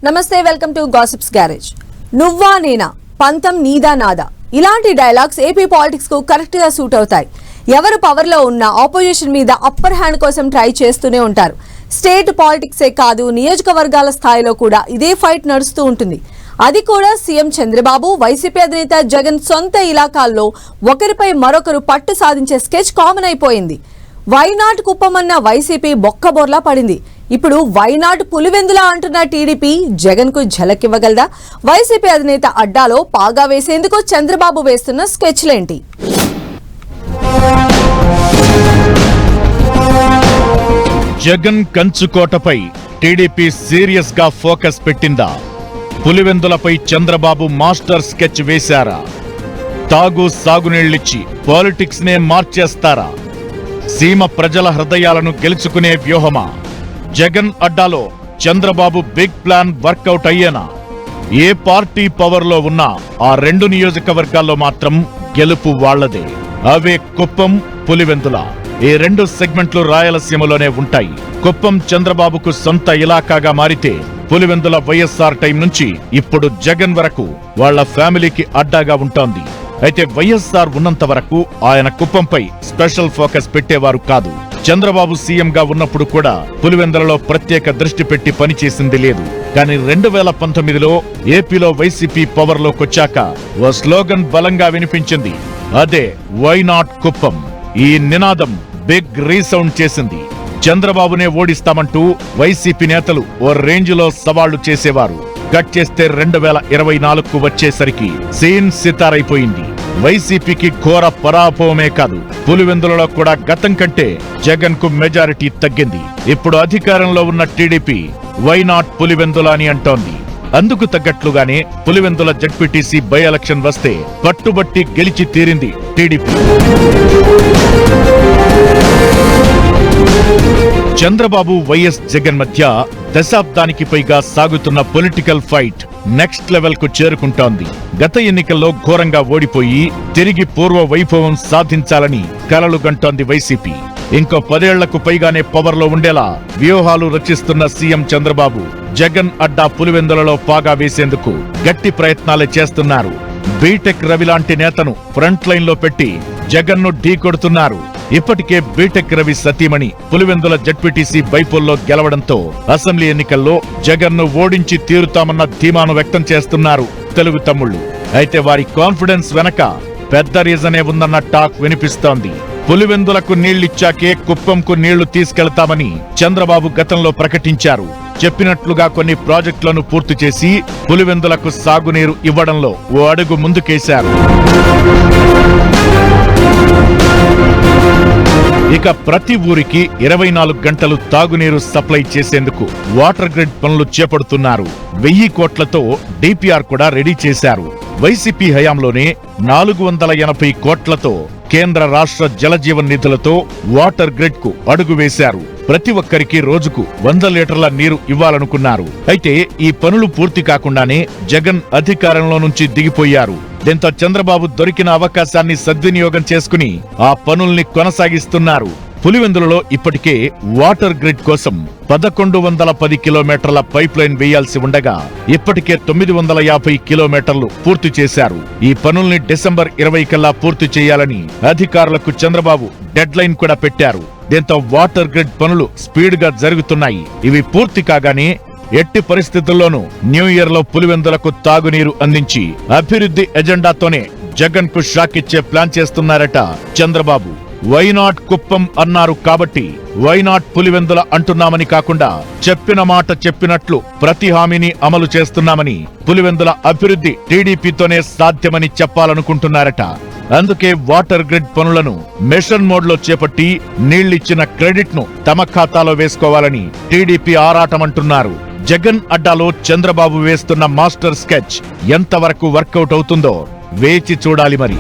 నమస్తే, welcome to gossips garage. నువ్వా నేనా, పంతం నీదా నాదా, ఇలాంటి డైలాగ్స్ ఏపీ పాలిటిక్స్ కు కరెక్ట్ గా సూట్ అవుతాయి. ఎవరు పవర్ లో ఉన్నా ఆపోజిషన్ మీద అప్పర్ హ్యాండ్ కోసం ట్రై చేస్తూనే ఉంటారు. స్టేట్ పాలిటిక్సే కాదు, నియోజకవర్గాల స్థాయిలో కూడా ఇదే ఫైట్ నడుస్తూ ఉంటుంది. అది కూడా సీఎం చంద్రబాబు, వైసీపీ అధినేత జగన్ సొంత ఇలాకాల్లో ఒకరిపై మరొకరు పట్టు సాధించే స్కెచ్ కామన్ అయిపోయింది. వైనాట్ కుప్పమన్న వైసీపీ బొక్కబోర్లా పడింది. ఇప్పుడు వైనాట్ పులివెందులా అంటున్న టీడీపీ జగన్ కు ఝలకివ్వగలదా? వైసీపీ అధినేత అడ్డాలో పాగా వేసేందుకు చంద్రబాబు వేస్తున్న స్కెచ్లేంటి? జగన్ కంచుకోటపై టీడీపీ సీరియస్ గా ఫోకస్ పెట్టిందా? పులివెందులపై చంద్రబాబు మాస్టర్ స్కెచ్ వేశారా? తాగు సాగునీళ్లిచ్చి పాలిటిక్స్ నే మార్చేస్తారా? సీమ ప్రజల హృదయాలను గెలుచుకునే వ్యూహమా? జగన్ అడ్డాలో చంద్రబాబు బిగ్ ప్లాన్ వర్కౌట్ అయ్యేనా? ఏ పార్టీ పవర్ లో ఉన్నా ఆ రెండు నియోజకవర్గాల్లో మాత్రం గెలుపు వాళ్లదే. అవే కుప్పం, పులివెందుల. ఈ రెండు సెగ్మెంట్లు రాయలసీమలోనే ఉంటాయి. కుప్పం చంద్రబాబుకు సొంత ఇలాకాగా మారితే, పులివెందుల వైఎస్ఆర్ టైం నుంచి ఇప్పుడు జగన్ వరకు వాళ్ల ఫ్యామిలీకి అడ్డాగా ఉంటోంది. అయితే వైఎస్ఆర్ ఉన్నంత వరకు ఆయన కుప్పంపై స్పెషల్ ఫోకస్ పెట్టేవారు కాదు. చంద్రబాబు సీఎంగా ఉన్నప్పుడు కూడా పులివెందులలో ప్రత్యేక దృష్టి పెట్టి పనిచేసింది లేదు. కానీ 2019లో ఏపీలో వైసీపీ పవర్ లోకొచ్చాక ఓ స్లోగన్ బలంగా వినిపించింది. అదే వై నాట్ కుప్పం. ఈ నినాదం బిగ్ రీసౌండ్ చేసింది. చంద్రబాబునే ఓడిస్తామంటూ వైసీపీ నేతలు ఓ రేంజ్లో సవాళ్లు చేసేవారు. కట్ చేస్తే 2024కు వచ్చేసరికి సీన్ సితారైపోయింది. వైసీపీకి ఘోర పరాభవమే కాదు, పులివెందులలో కూడా గతం కంటే జగన్ కు మెజారిటీ తగ్గింది. ఇప్పుడు అధికారంలో ఉన్న టీడీపీ వై నాట్ పులివెందుల అని అంటోంది. అందుకు తగ్గట్లుగానే పులివెందుల జడ్పీటీసీ బై ఎలక్షన్ వస్తే పట్టుబట్టి గెలిచి తీరింది టీడీపీ. చంద్రబాబు, వైఎస్ జగన్ మధ్య దశాబ్దానికి పైగా సాగుతున్న పొలిటికల్ ఫైట్ నెక్స్ట్ లెవెల్ కు చేరుకుంటోంది. గత ఎన్నికల్లో ఘోరంగా ఓడిపోయి తిరిగి పూర్వ వైభవం సాధించాలని కలలు గంటోంది వైసీపీ. ఇంకో 10 ఏళ్లకు పైగానే పవర్ లో ఉండేలా వ్యూహాలు రచిస్తున్న సీఎం చంద్రబాబు, జగన్ అడ్డా పులివెందులలో పాగా వేసేందుకు గట్టి ప్రయత్నాలే చేస్తున్నారు. బీటెక్ రవి లాంటి నేతను ఫ్రంట్ లైన్ లో పెట్టి జగన్ ను ఢీ కొడుతున్నారు. ఇప్పటికే బీటెక్ రవి సతీమణి పులివెందుల జడ్పీటీసీ బైపోల్లో గెలవడంతో అసెంబ్లీ ఎన్నికల్లో జగన్ ను ఓడించి తీరుతామన్న ధీమాను వ్యక్తం చేస్తున్నారు తెలుగు తమ్ముళ్లు. అయితే వారి కాన్ఫిడెన్స్ వెనక పెద్ద రీజనే ఉందన్న టాక్ వినిపిస్తోంది. పులివెందులకు నీళ్లిచ్చాకే కుప్పంకు నీళ్లు తీసుకెళ్తామని చంద్రబాబు గతంలో ప్రకటించారు. చెప్పినట్లుగా కొన్ని ప్రాజెక్టులను పూర్తి చేసి పులివెందులకు సాగునీరు ఇవ్వడంలో ఓ అడుగు ముందుకేశారు. ఇక ప్రతి ఊరికి 24 గంటలు తాగునీరు సప్లై చేసేందుకు వాటర్ గ్రిడ్ పనులు చేపడుతున్నారు. 1000 కోట్లతో డిపిఆర్ కూడా రెడీ చేశారు. వైసీపీ హయాంలోనే 480 కోట్లతో కేంద్ర రాష్ట్ర జలజీవన్ నిధులతో వాటర్ గ్రిడ్ కు అడుగు వేశారు. ప్రతి ఒక్కరికి రోజుకు 100 లీటర్ల నీరు ఇవ్వాలనుకున్నారు. అయితే ఈ పనులు పూర్తి కాకుండానే జగన్ అధికారంలో నుంచి దిగిపోయారు. దీంతో చంద్రబాబు దొరికిన అవకాశాన్ని సద్వినియోగం చేసుకుని ఆ పనుల్ని కొనసాగిస్తున్నారు. పులివెందులలో ఇప్పటికే వాటర్ గ్రిడ్ కోసం 1110 కిలోమీటర్ల పైప్ లైన్ వేయాల్సి ఉండగా ఇప్పటికే 950 కిలోమీటర్లు పూర్తి చేశారు. ఈ పనుల్ని డిసెంబర్ 20 కల్లా పూర్తి చేయాలని అధికారులకు చంద్రబాబు డెడ్ లైన్ కూడా పెట్టారు. దీంతో వాటర్ గ్రిడ్ పనులు స్పీడ్ గా జరుగుతున్నాయి. ఇవి పూర్తి కాగానే ఎట్టి పరిస్థితుల్లోనూ న్యూ ఇయర్ లో పులివెందులకు తాగునీరు అందించి అభివృద్ధి ఎజెండాతోనే జగన్ కు షాక్ ఇచ్చే ప్లాన్ చేస్తున్నారట చంద్రబాబు. వైనాట్ కుప్పం అన్నారు కాబట్టి వైనాట్ పులివెందుల అంటున్నామని కాకుండా చెప్పిన మాట చెప్పినట్లు ప్రతి హామీని అమలు చేస్తున్నామని, పులివెందుల అభివృద్ధి టీడీపీతోనే సాధ్యమని చెప్పాలనుకుంటున్నారట. అందుకే వాటర్ గ్రిడ్ పనులను మిషన్ మోడ్ లో చేపట్టి నీళ్లిచ్చిన క్రెడిట్ ను తమ ఖాతాలో వేసుకోవాలని టీడీపీ ఆరాటమంటున్నారు. జగన్ అడ్డాలో చంద్రబాబు వేస్తున్న మాస్టర్ స్కెచ్ ఎంతవరకు వర్కౌట్ అవుతుందో వేచి చూడాలి మరి.